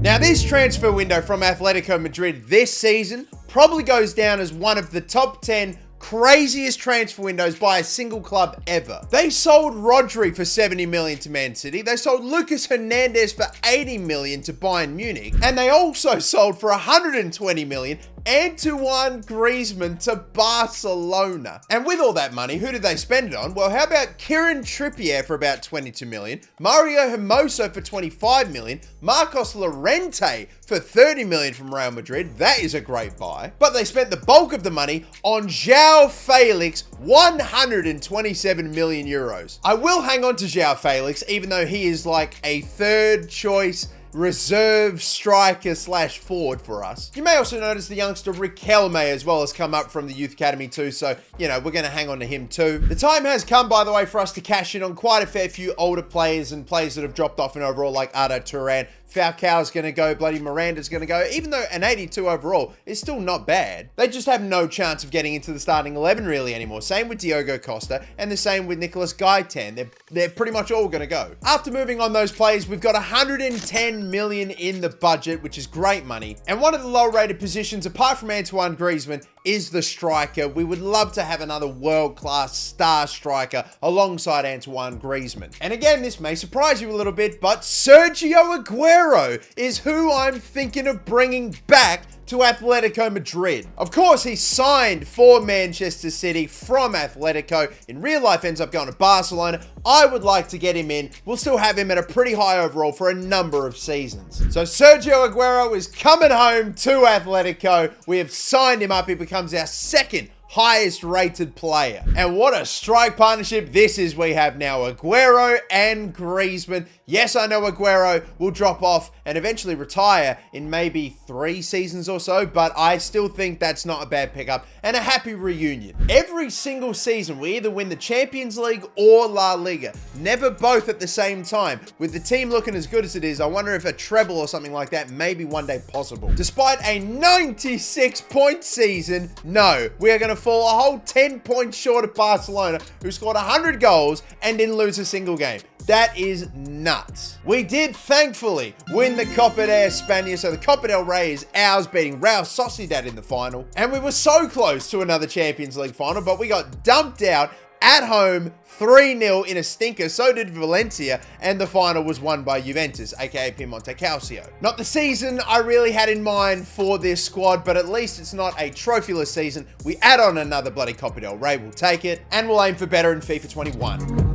Now, this transfer window from Atletico Madrid this season probably goes down as one of the top 10 craziest transfer windows by a single club ever. They sold Rodri for 70 million to Man City. They sold Lucas Hernandez for 80 million to Bayern Munich. And they also sold for 120 million Antoine Griezmann to Barcelona. And with all that money, who did they spend it on? Well, how about Kieran Trippier for about 22 million, Mario Hermoso for 25 million, Marcos Llorente for 30 million from Real Madrid. That is a great buy. But they spent the bulk of the money on João Felix, 127 million euros. I will hang on to João Felix, even though he is like a third choice reserve striker slash forward for us. You may also notice the youngster Riquelme as well has come up from the youth academy too, so we're going to hang on to him too. The time has come, by the way, for us to cash in on quite a fair few older players and players that have dropped off in overall, like Arda Turan. Falcao's going to go, bloody Miranda's going to go, even though an 82 overall is still not bad. They just have no chance of getting into the starting 11 really anymore. Same with Diogo Costa and the same with Nicolas Gaitan. They're pretty much all going to go. After moving on those players, we've got 110 million in the budget, which is great money. And one of the low rated positions, apart from Antoine Griezmann, is the striker. We would love to have another world-class star striker alongside Antoine Griezmann. And again, this may surprise you a little bit, but Sergio Aguero is who I'm thinking of bringing back to Atletico Madrid. Of course, he signed for Manchester City from Atletico. In real life, ends up going to Barcelona. I would like to get him in. We'll still have him at a pretty high overall for a number of seasons. So Sergio Aguero is coming home to Atletico. We have signed him up. He becomes our second highest rated player. And what a strike partnership this is we have now. Aguero and Griezmann. Yes, I know Aguero will drop off and eventually retire in maybe 3 seasons or so, but I still think that's not a bad pickup and a happy reunion. Every single season, we either win the Champions League or La Liga. Never both at the same time. With the team looking as good as it is, I wonder if a treble or something like that may be one day possible. Despite a 96-point season, no, we are going to fall a whole 10 points short of Barcelona, who scored 100 goals and didn't lose a single game. That is nuts. We did thankfully win the Copa de España, so the Copa del Rey is ours, beating Real Sociedad in the final. And we were so close to another Champions League final, but we got dumped out at home 3-0 in a stinker. So did Valencia, and the final was won by Juventus, aka Piemonte Calcio. Not the season I really had in mind for this squad, but at least it's not a trophyless season. We add on another bloody Copa del Rey, we'll take it, and we'll aim for better in FIFA 21.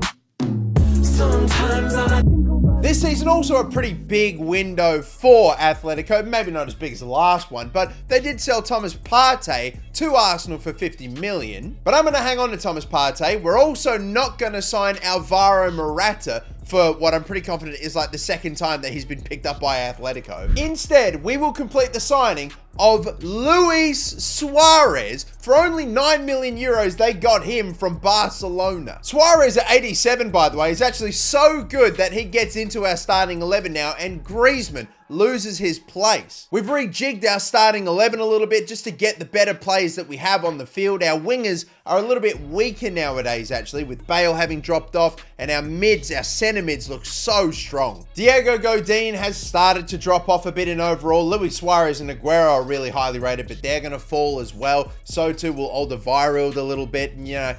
This season also a pretty big window for Atletico, maybe not as big as the last one, but they did sell Thomas Partey to Arsenal for 50 million. But I'm going to hang on to Thomas Partey. We're also not going to sign Alvaro Morata for what I'm pretty confident is like the second time that he's been picked up by Atletico. Instead, we will complete the signing of Luis Suarez for only 9 million euros. They got him from Barcelona. Suarez at 87, by the way, is actually so good that he gets into our starting 11 now, and Griezmann loses his place. We've rejigged our starting 11 a little bit just to get the better players that we have on the field. Our wingers are a little bit weaker nowadays, actually, with Bale having dropped off, and our mids, our centre mids, look so strong. Diego Godin has started to drop off a bit in overall. Luis Suarez and Aguero are really highly rated, but they're going to fall as well. So too will Alderweireld a little bit, and you know,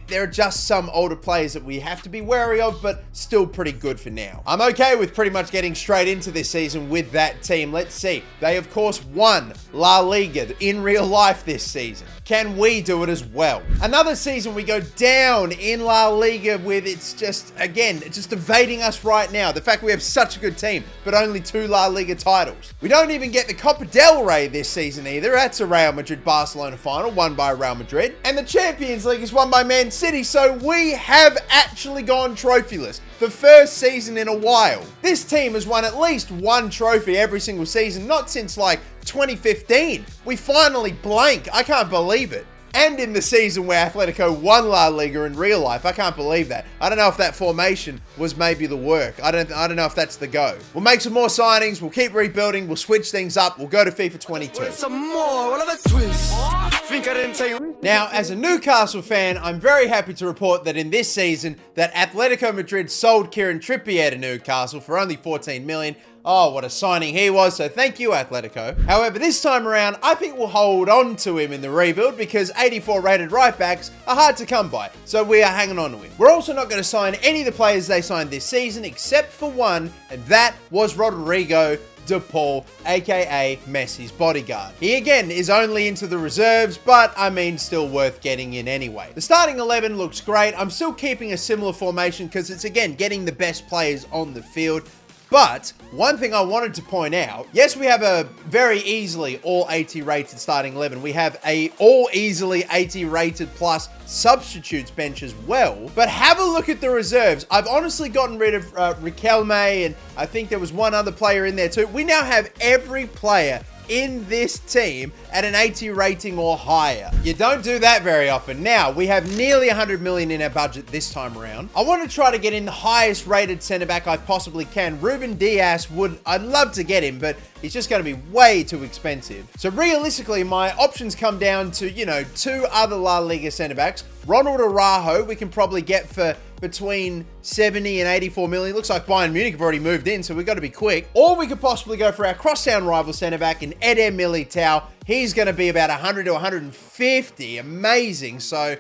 there are just some older players that we have to be wary of, but still pretty good for now. I'm okay with pretty much getting straight into this season with that team. Let's see. They, of course, won La Liga in real life this season. Can we do it as well? Another season we go down in La Liga with, it's just, again, it's just evading us right now. The fact we have such a good team, but only 2 La Liga titles. We don't even get the Copa del Rey this season either. That's a Real Madrid-Barcelona final, won by Real Madrid. And the Champions League is won by Man City, so we have actually gone trophyless. The first season in a while. This team has won at least 1 trophy every single season, not since like 2015. We finally blank. I can't believe it. And in the season where Atletico won La Liga in real life. I can't believe that. I don't know if that formation was maybe the work. I don't know if that's the go. We'll make some more signings. We'll keep rebuilding. We'll switch things up. We'll go to FIFA 22. Some more. What are the twists? Think I didn't tell you. Now, as a Newcastle fan, I'm very happy to report that in this season, that Atletico Madrid sold Kieran Trippier to Newcastle for only 14 million. Oh, what a signing he was, so thank you, Atletico. However, this time around, I think we'll hold on to him in the rebuild because 84 rated right backs are hard to come by, so we are hanging on to him. We're also not going to sign any of the players they signed this season except for one, and that was Rodrigo de Paul, aka Messi's bodyguard. He again is only into the reserves, but I mean still worth getting in anyway. The starting 11 looks great. I'm still keeping a similar formation because it's again getting the best players on the field. But one thing I wanted to point out, yes, we have a very easily all 80 rated starting 11. We have a all easily 80 rated plus substitutes bench as well. But have a look at the reserves. I've honestly gotten rid of Riquelme, and I think there was one other player in there too. We now have every player in this team at an 80 rating or higher. You don't do that very often. Now, we have nearly 100 million in our budget this time around. I want to try to get in the highest rated centre back I possibly can. Ruben Dias I'd love to get him, but he's just going to be way too expensive. So realistically, my options come down to, 2 other La Liga centre backs. Ronald Araujo, we can probably get for between 70 and 84 million. Looks like Bayern Munich have already moved in, so we've got to be quick. Or we could possibly go for our crosstown rival centre-back in Eder Militao. He's going to be about 100 to 150. Amazing. So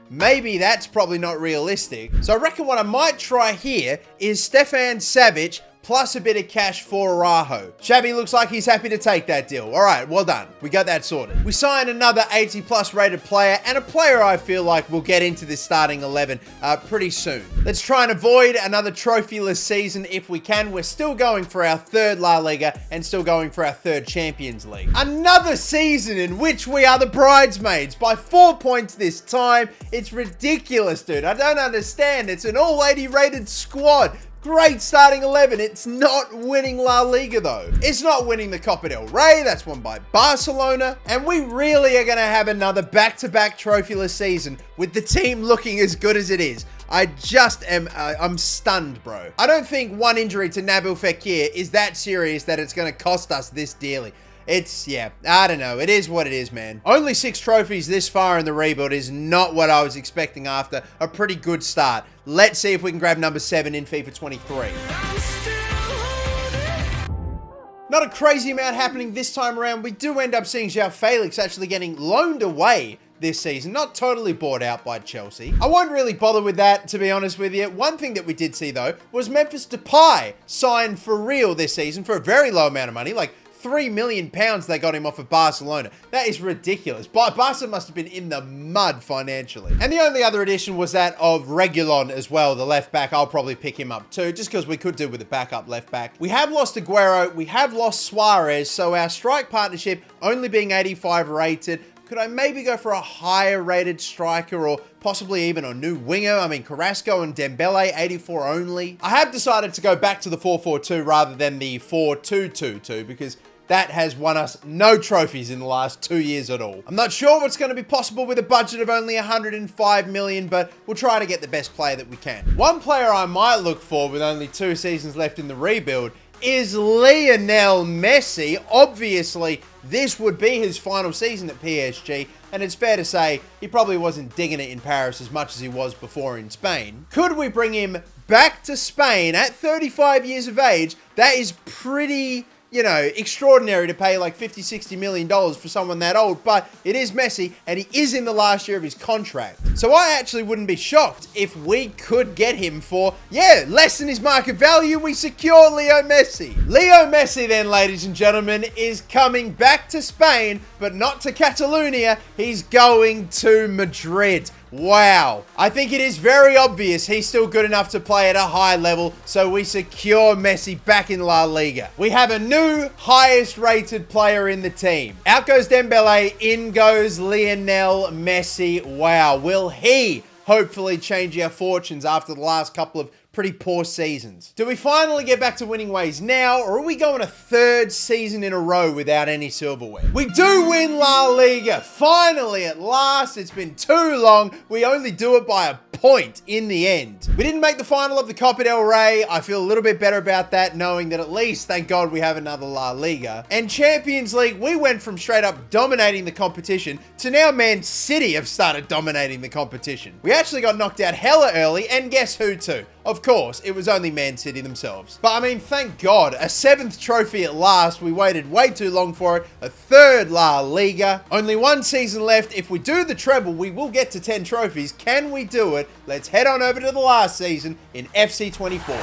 maybe that's probably not realistic. So I reckon what I might try here is Stefan Savic plus a bit of cash for Araujo. Xavi looks like he's happy to take that deal. All right, well done. We got that sorted. We signed another 80 plus rated player and a player I feel like will get into this starting 11 pretty soon. Let's try and avoid another trophyless season if we can. We're still going for our third La Liga and still going for our third Champions League. Another season in which we are the bridesmaids by 4 points this time. It's ridiculous, dude. I don't understand. It's an all 80 rated squad. Great starting 11. It's not winning La Liga though. It's not winning the Copa del Rey. That's won by Barcelona. And we really are going to have another back-to-back trophyless season with the team looking as good as it is. I just am, I'm stunned, bro. I don't think one injury to Nabil Fekir is that serious that it's going to cost us this dearly. It's, yeah, I don't know. It is what it is, man. Only 6 trophies this far in the rebuild is not what I was expecting after a pretty good start. Let's see if we can grab number 7 in FIFA 23. Not a crazy amount happening this time around. We do end up seeing João Felix actually getting loaned away this season, not totally bought out by Chelsea. I won't really bother with that, to be honest with you. One thing that we did see, though, was Memphis Depay signed for real this season for a very low amount of money, like £3 million they got him off of Barcelona. That is ridiculous. Barca must have been in the mud financially. And the only other addition was that of Reguilon as well, the left back. I'll probably pick him up too, just because we could do with a backup left back. We have lost Aguero. We have lost Suarez. So our strike partnership only being 85 rated. Could I maybe go for a higher rated striker or possibly even a new winger? I mean, Carrasco and Dembele, 84 only. I have decided to go back to the 4-4-2 rather than the 4-2-2-2 because that has won us no trophies in the last 2 years at all. I'm not sure what's going to be possible with a budget of only 105 million, but we'll try to get the best player that we can. One player I might look for with only 2 seasons left in the rebuild is Lionel Messi. Obviously, this would be his final season at PSG, and it's fair to say he probably wasn't digging it in Paris as much as he was before in Spain. Could we bring him back to Spain at 35 years of age? That is pretty, you know, extraordinary to pay like $50-60 million for someone that old, but it is Messi and he is in the last year of his contract. So I actually wouldn't be shocked if we could get him for, yeah, less than his market value. We secure Leo Messi. Leo Messi then, ladies and gentlemen, is coming back to Spain, but not to Catalonia. He's going to Madrid. Wow. I think it is very obvious he's still good enough to play at a high level, so we secure Messi back in La Liga. We have a new highest rated player in the team. Out goes Dembele, in goes Lionel Messi. Wow. Will he hopefully change our fortunes after the last couple of pretty poor seasons? Do we finally get back to winning ways now, or are we going a 3rd season in a row without any silverware? We do win La Liga. Finally, at last. It's been too long. We only do it by a point in the end. We didn't make the final of the Copa del Rey. I feel a little bit better about that, knowing that at least, thank God, we have another La Liga. And Champions League, we went from straight up dominating the competition to now Man City have started dominating the competition. We actually got knocked out hella early, and guess who too? Of course, it was only Man City themselves. But I mean, thank God, a 7th trophy at last. We waited way too long for it. A 3rd La Liga. Only 1 season left. If we do the treble, we will get to 10 trophies. Can we do it? Let's head on over to the last season in FC 24.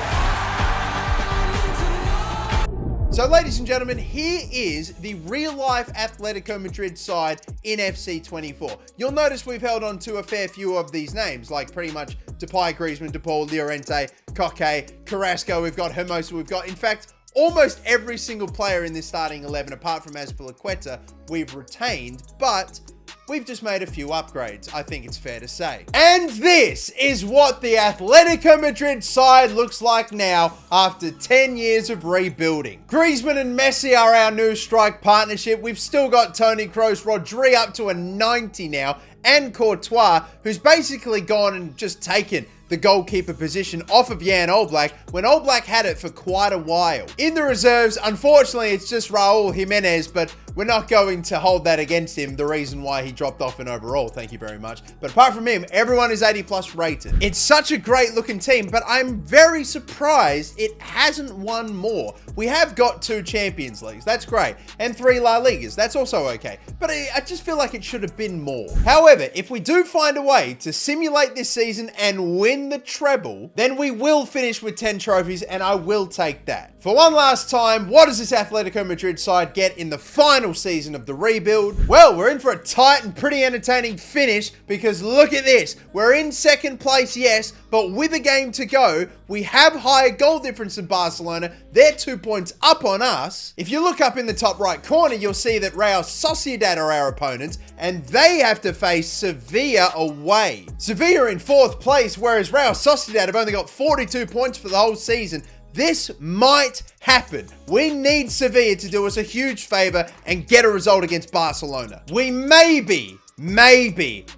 So, ladies and gentlemen, here is the real-life Atletico Madrid side in FC 24. You'll notice we've held on to a fair few of these names, like pretty much Depay, Griezmann, De Paul, Llorente, Coque, Carrasco. We've got Hermoso. We've got, in fact, almost every single player in this starting 11, apart from Azpilicueta, we've retained, but we've just made a few upgrades, I think it's fair to say. And this is what the Atletico Madrid side looks like now after 10 years of rebuilding. Griezmann and Messi are our new strike partnership. We've still got Toni Kroos, Rodri up to a 90 now, and Courtois, who's basically gone and just taken the goalkeeper position off of Jan Oblak when Oblak had it for quite a while. In the reserves, unfortunately, it's just Raul Jimenez, but we're not going to hold that against him, the reason why he dropped off in overall, thank you very much. But apart from him, everyone is 80 plus rated. It's such a great looking team, but I'm very surprised it hasn't won more. We have got 2 Champions Leagues, that's great, and 3 La Ligas, that's also okay. But I just feel like it should have been more. However, if we do find a way to simulate this season and win the treble, then we will finish with 10 trophies, and I will take that. For one last time, what does this Atletico Madrid side get in the final season of the rebuild? Well, we're in for a tight and pretty entertaining finish, because look at this. We're in second place, yes, but with a game to go, we have higher goal difference than Barcelona. They're 2 points up on us. If you look up in the top right corner, you'll see that Real Sociedad are our opponents, and they have to face Sevilla away. Sevilla in 4th place, whereas Real Sociedad have only got 42 points for the whole season. This might happen. We need Sevilla to do us a huge favor and get a result against Barcelona. We may be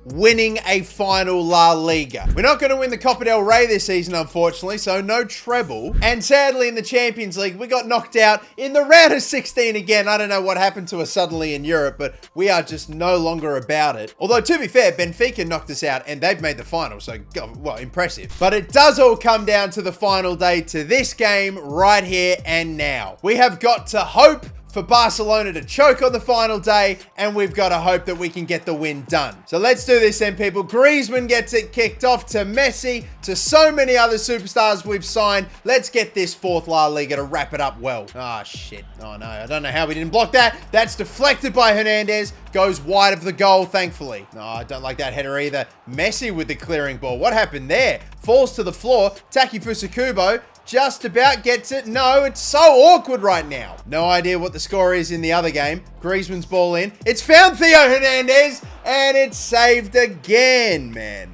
winning a final La Liga. We're not going to win the Copa del Rey this season, unfortunately, so no treble. And sadly, in the Champions League, we got knocked out in the round of 16 again. I don't know what happened to us suddenly in Europe, but we are just no longer about it. Although, to be fair, Benfica knocked us out and they've made the final, so, well, impressive. But it does all come down to the final day, to this game right here and now. We have got to hope for Barcelona to choke on the final day, and we've got to hope that we can get the win done. So let's do this then, people. Griezmann gets it kicked off to Messi, to so many other superstars we've signed. Let's get this 4th La Liga to wrap it up well. Ah, shit. Oh, no. I don't know how we didn't block that. That's deflected by Hernandez. Goes wide of the goal, thankfully. No, I don't like that header either. Messi with the clearing ball. What happened there? Falls to the floor. Takeover Kubo just about gets it. No, it's so awkward right now. No idea what the score is in the other game. Griezmann's ball in. It's found Theo Hernandez, and it's saved again, man.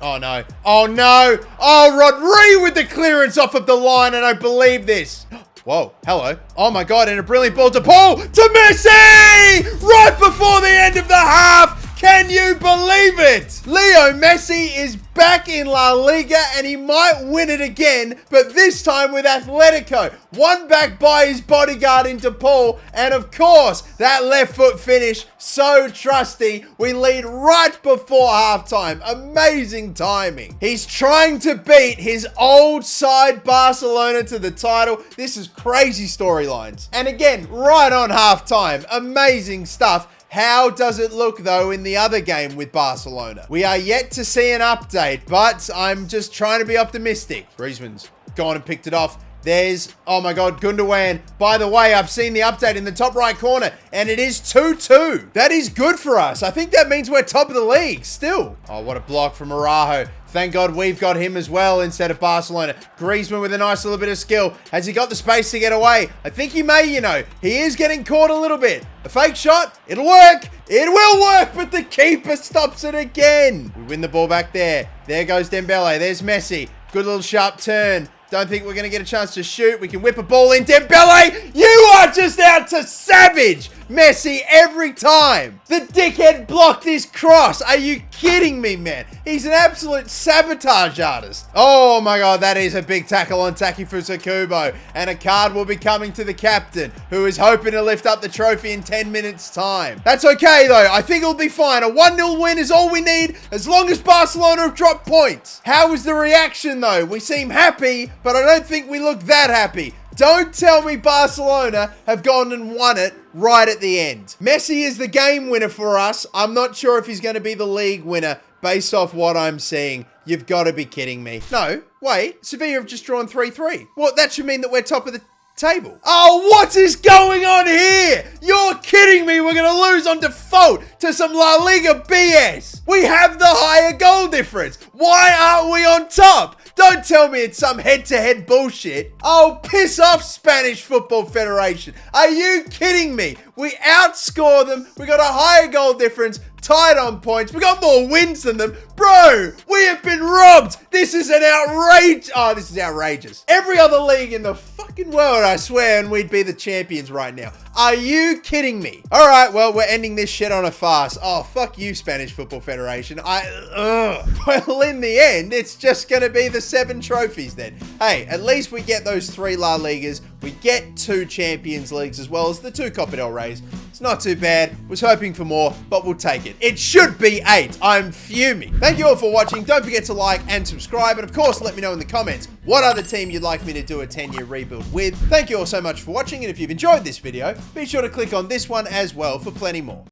Oh, no. Oh, no. Oh, Rodri with the clearance off of the line. I don't believe this. Whoa, hello. Oh my God, and a brilliant ball to Paul, to Messi! Right before the end of the half. Can you believe it? Leo Messi is back in La Liga, and he might win it again, but this time with Atletico. One back by his bodyguard into Paul, and of course, that left foot finish, so trusty. We lead right before halftime. Amazing timing. He's trying to beat his old side Barcelona to the title. This is crazy storylines. And again, right on halftime. Amazing stuff. How does it look, though, in the other game with Barcelona? We are yet to see an update, but I'm just trying to be optimistic. Griezmann's gone and picked it off. There's, oh my God, Gundogan. By the way, I've seen the update in the top right corner, and it is 2-2. That is good for us. I think that means we're top of the league still. Oh, what a block from Araujo. Thank God we've got him as well instead of Barcelona. Griezmann with a nice little bit of skill. Has he got the space to get away? I think he may, you know. He is getting caught a little bit. A fake shot. It'll work. It will work, but the keeper stops it again. We win the ball back there. There goes Dembele. There's Messi. Good little sharp turn. Don't think we're going to get a chance to shoot. We can whip a ball in. Dembele, you are just out to savage Messi every time. The dickhead blocked his cross. Are you kidding me, man? He's an absolute sabotage artist. Oh my God, that is a big tackle on Takeover Kubo. And a card will be coming to the captain, who is hoping to lift up the trophy in 10 minutes time. That's okay though. I think it'll be fine. A 1-0 win is all we need, as long as Barcelona have dropped points. How was the reaction though? We seem happy, but I don't think we look that happy. Don't tell me Barcelona have gone and won it right at the end. Messi is the game winner for us. I'm not sure if he's going to be the league winner based off what I'm seeing. You've got to be kidding me. No, wait. Sevilla have just drawn 3-3. What? That should mean that we're top of the table. Oh, what is going on here? You're kidding me. We're going to lose on default to some La Liga BS. We have the higher goal difference. Why aren't we on top? Don't tell me it's some head-to-head bullshit. Oh, piss off, Spanish Football Federation. Are you kidding me? We outscore them. We got a higher goal difference. tied on points. We got more wins than them. Bro, we have been robbed. This is an outrage. Oh, this is outrageous. Every other league in the fucking world, I swear, and we'd be the champions right now. Are you kidding me? All right, well, we're ending this shit on a fast. Oh, fuck you, Spanish Football Federation. Well, in the end, it's just going to be the 7 trophies then. Hey, at least we get those 3 La Ligas. We get 2 Champions Leagues as well as the 2 Copa del Reys. It's not too bad. Was hoping for more, but we'll take it. It should be 8. I'm fuming. Thank you all for watching. Don't forget to like and subscribe. And of course, let me know in the comments what other team you'd like me to do a 10-year rebuild with. Thank you all so much for watching. And if you've enjoyed this video, be sure to click on this one as well for plenty more.